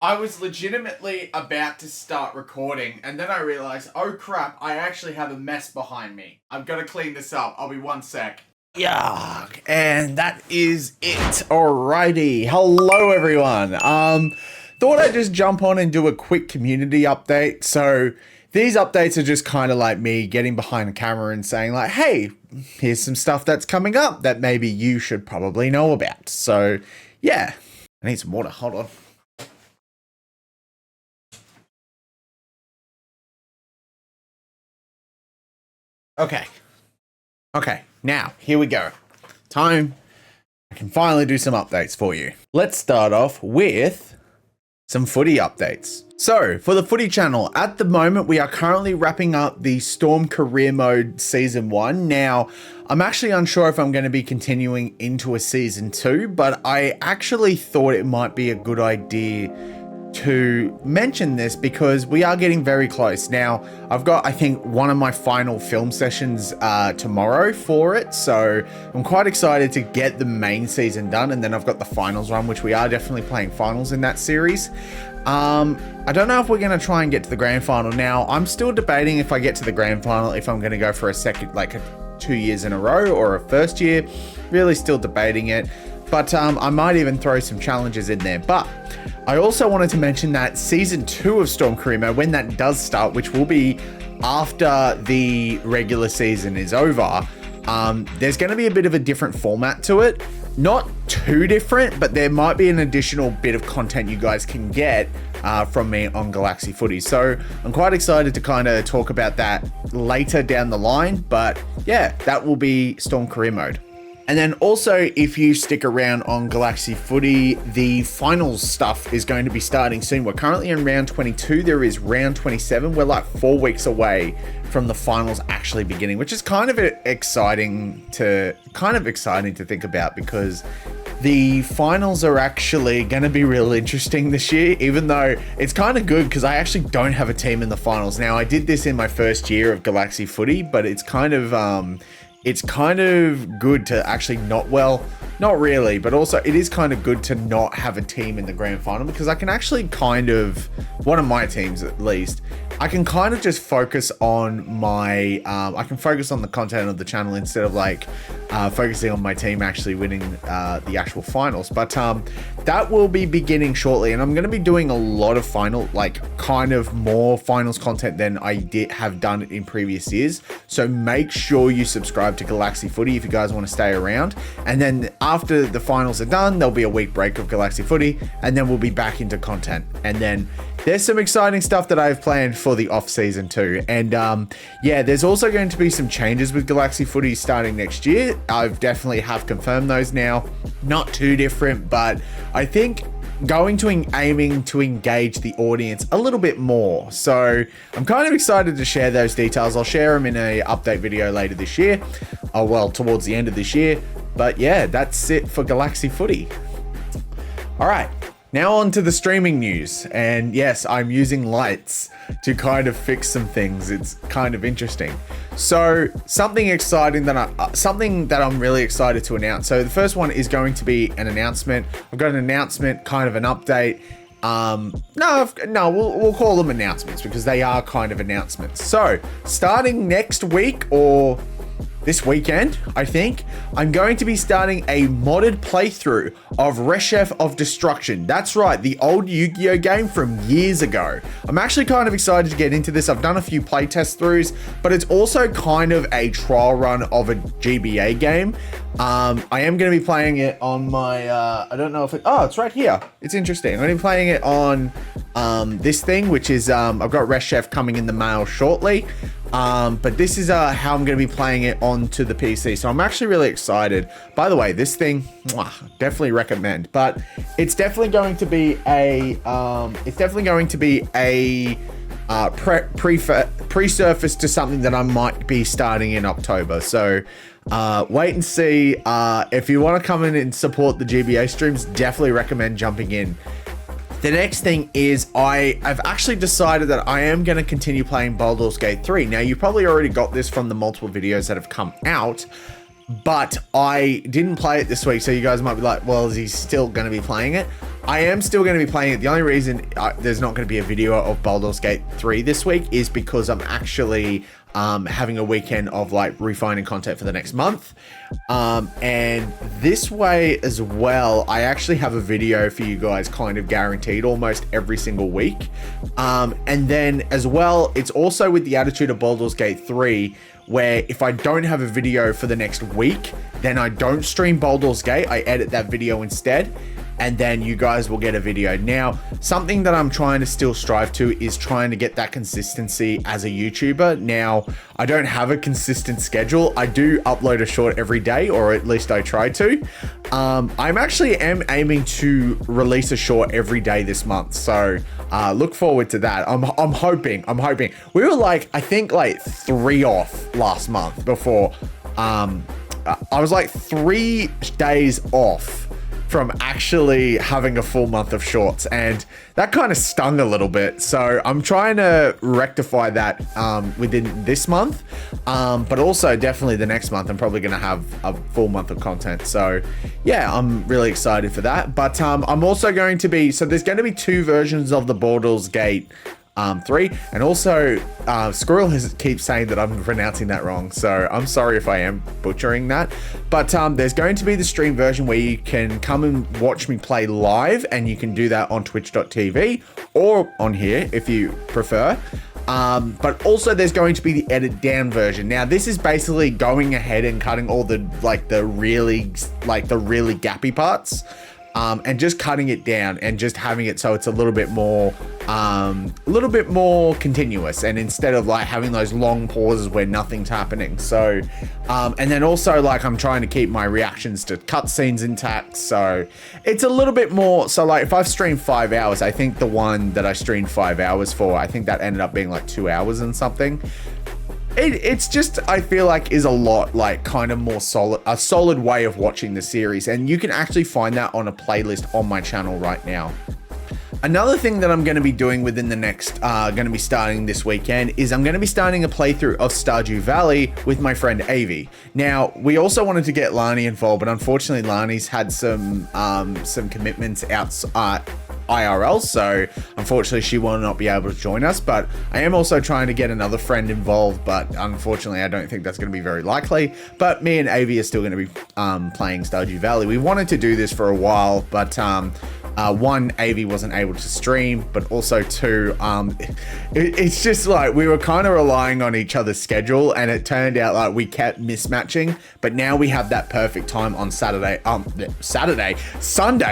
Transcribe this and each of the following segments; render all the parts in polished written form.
I was legitimately about to start recording, and then I realized, oh crap, I actually have a mess behind me. I've got to clean this up. I'll be 1 sec. Yeah, and that is it. Alrighty. Hello, everyone. Thought I'd just jump on and do a quick community update. So these updates are just kind of like me getting behind the camera and saying like, hey, here's some stuff that's coming up that maybe you should probably know about. So yeah, I need some water. Hold on. Okay, now, here we go. Time. I can finally do some updates for you. Let's start off with some footy updates. So, for the footy channel, at the moment, we are currently wrapping up the Storm Career Mode Season 1. Now, I'm actually unsure if I'm going to be continuing into a Season 2, but I actually thought it might be a good idea to mention this because we are getting very close. Now, I've got, I think, one of my final film sessions tomorrow for it, so I'm quite excited to get the main season done, and then I've got the finals run, which we are definitely playing finals in that series. I don't know if we're going to try and get to the grand final. Now, I'm still debating if I get to the grand final, if I'm going to go for a second, like 2 years in a row, or a first year. Really still debating it. But I might even throw some challenges in there. But I also wanted to mention that Season 2 of Storm Career Mode, when that does start, which will be after the regular season is over, there's going to be a bit of a different format to it. Not too different, but there might be an additional bit of content you guys can get from me on Galaxsi Footy. So I'm quite excited to kind of talk about that later down the line. But yeah, that will be Storm Career Mode. And then also, if you stick around on Galaxsi Footy, the finals stuff is going to be starting soon. We're currently in round 22. There is round 27. We're like 4 weeks away from the finals actually beginning, which is kind of exciting to think about, because the finals are actually going to be real interesting this year, even though it's kind of good because I actually don't have a team in the finals. Now, I did this in my first year of Galaxsi Footy, but it's kind of good to actually not really, but also it is kind of good to not have a team in the grand final, because I can actually one of my teams at least, I can kind of just focus on I can focus on the content of the channel instead of like focusing on my team actually winning the actual finals. But that will be beginning shortly, and I'm going to be doing a lot of more finals content than I have done in previous years. So make sure you subscribe to Galaxsi Footy if you guys want to stay around. And then after the finals are done, there'll be a week break of Galaxsi Footy, and then we'll be back into content. And then there's some exciting stuff that I've planned for the off season too. And yeah, there's also going to be some changes with Galaxsi Footy starting next year. I've definitely have confirmed those now. Not too different, but I think aiming to engage the audience a little bit more. So I'm kind of excited to share those details. I'll share them in a update video later this year. Oh, well, towards the end of this year. But yeah, that's it for Galaxsi Footy. All right. Now on to the streaming news, and yes, I'm using lights to kind of fix some things. It's kind of interesting. So something exciting something that I'm really excited to announce. So the first one is going to be an announcement. I've got an announcement, kind of an update. We'll call them announcements because they are kind of announcements. So starting next week, or this weekend, I think, I'm going to be starting a modded playthrough of Reshef of Destruction. That's right, the old Yu-Gi-Oh game from years ago. I'm actually kind of excited to get into this. I've done a few playtest throughs, but it's also kind of a trial run of a GBA game. I am going to be playing it on my, I don't know if it's right here. It's interesting. I'm going to be playing it on this thing, which is, I've got Reshef coming in the mail shortly. But this is how I'm going to be playing it onto the PC. So I'm actually really excited. By the way, this thing, definitely recommend. But it's definitely going to be a pre-surface to something that I might be starting in October. So wait and see. If you want to come in and support the GBA streams, definitely recommend jumping in. The next thing is I've actually decided that I am going to continue playing Baldur's Gate 3. Now, you probably already got this from the multiple videos that have come out, but I didn't play it this week, so you guys might be like, well, is he still going to be playing it? I am still going to be playing it. The only reason there's not going to be a video of Baldur's Gate 3 this week is because I'm actually having a weekend of like refining content for the next month. And this way as well, I actually have a video for you guys kind of guaranteed almost every single week. And then as well, it's also with the attitude of Baldur's Gate 3, where if I don't have a video for the next week, then I don't stream Baldur's Gate. I edit that video instead, and then you guys will get a video. Now, something that I'm trying to still strive to is trying to get that consistency as a YouTuber. Now, I don't have a consistent schedule. I do upload a short every day, or at least I try to. I'm actually aiming to release a short every day this month. So look forward to that. I'm hoping. We were like, I think like 3 off last month before. I was like 3 days off from actually having a full month of shorts, and that kind of stung a little bit. So I'm trying to rectify that within this month, but also definitely the next month I'm probably going to have a full month of content. So yeah, I'm really excited for that. But I'm also going to be, so there's going to be 2 versions of the Baldur's Gate 3, and also Squirrel keeps saying that I'm pronouncing that wrong, so I'm sorry if I am butchering that. But there's going to be the stream version where you can come and watch me play live, and you can do that on twitch.tv or on here if you prefer. But also there's going to be the edit down version. Now this is basically going ahead and cutting all the really gappy parts, and just cutting it down and just having it so it's a little bit more continuous, and instead of like having those long pauses where nothing's happening. So and then also like I'm trying to keep my reactions to cutscenes intact, so it's a little bit more. So like if I've streamed 5 hours, I think the one that I streamed 5 hours for, I think that ended up being like 2 hours and something. It's just, I feel like, is a lot like kind of more solid way of watching the series, and you can actually find that on a playlist on my channel right now. Another thing that I'm going to be doing within the next, going to be starting this weekend, is I'm going to be starting a playthrough of Stardew Valley with my friend Avi. Now, we also wanted to get Lani involved, but unfortunately Lani's had some commitments outside IRL, so unfortunately she will not be able to join us. But I am also trying to get another friend involved, but unfortunately I don't think that's going to be very likely. But me and Avi are still going to be playing Stardew Valley. We wanted to do this for a while, but one, Avi wasn't able to stream, but also 2, it's just like we were kind of relying on each other's schedule, and it turned out like we kept mismatching. But now we have that perfect time on Sunday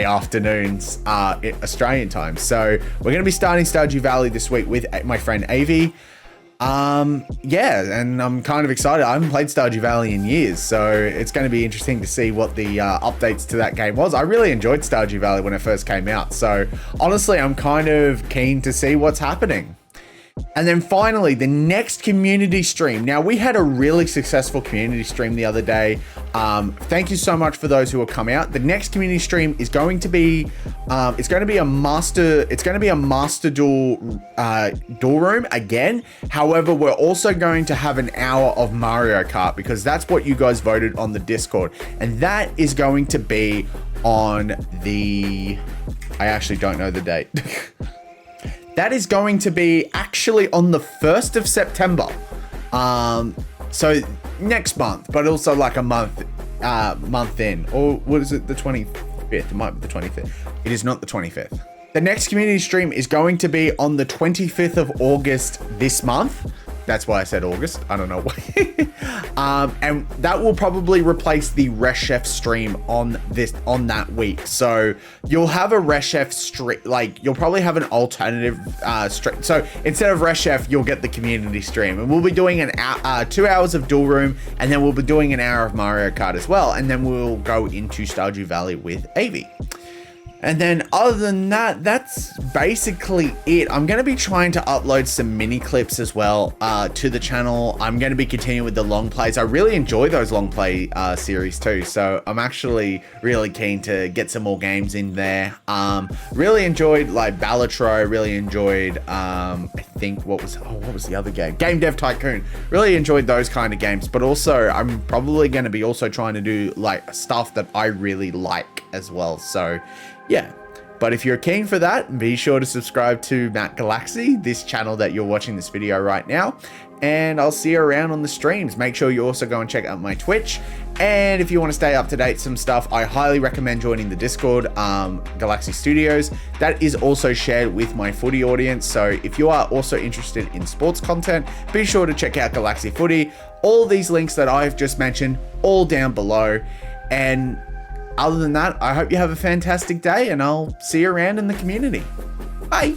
afternoons, Australian time. So we're going to be starting Stardew Valley this week with my friend Avi. Yeah, and I'm kind of excited. I haven't played Stardew Valley in years, so it's going to be interesting to see what the updates to that game was. I really enjoyed Stardew Valley when it first came out, so honestly, I'm kind of keen to see what's happening. And then finally, the next community stream. Now, we had a really successful community stream the other day. Thank you so much for those who have come out. The next community stream is going to be, it's going to be a master duel room again. However, we're also going to have an hour of Mario Kart, because that's what you guys voted on the Discord. And that is going to be on the, I actually don't know the date. That is going to be actually on the 1st of September. So next month, but also like a month in. Or what is it, the 25th? It might be the 25th. It is not the 25th. The next community stream is going to be on the 25th of August this month. That's why I said August. I don't know why. And that will probably replace the Reshef stream on that week. So you'll have a Reshef stream, like you'll probably have an alternative stream. So instead of Reshef, you'll get the community stream, and we'll be doing an 2 hours of Duel Room, and then we'll be doing an hour of Mario Kart as well, and then we'll go into Stardew Valley with Avi. And then other than that, that's basically it. I'm going to be trying to upload some mini clips as well to the channel. I'm going to be continuing with the long plays. I really enjoy those long play series too. So I'm actually really keen to get some more games in there. Really enjoyed like Baldur. Really enjoyed, I think, what was the other game? Game Dev Tycoon. Really enjoyed those kind of games. But also, I'm probably going to be also trying to do like stuff that I really like as well. So yeah, But if you're keen for that, be sure to subscribe to Matt Galaxsi, this channel that you're watching this video right now. And I'll see you around on the streams. Make sure you also go and check out my Twitch. And if you want to stay up to date some stuff, I highly recommend joining the Discord, Galaxsi Studios. That is also shared with my footy audience. So if you are also interested in sports content, be sure to check out Galaxsi Footy. All these links that I've just mentioned, all down below. And other than that, I hope you have a fantastic day, and I'll see you around in the community. Bye.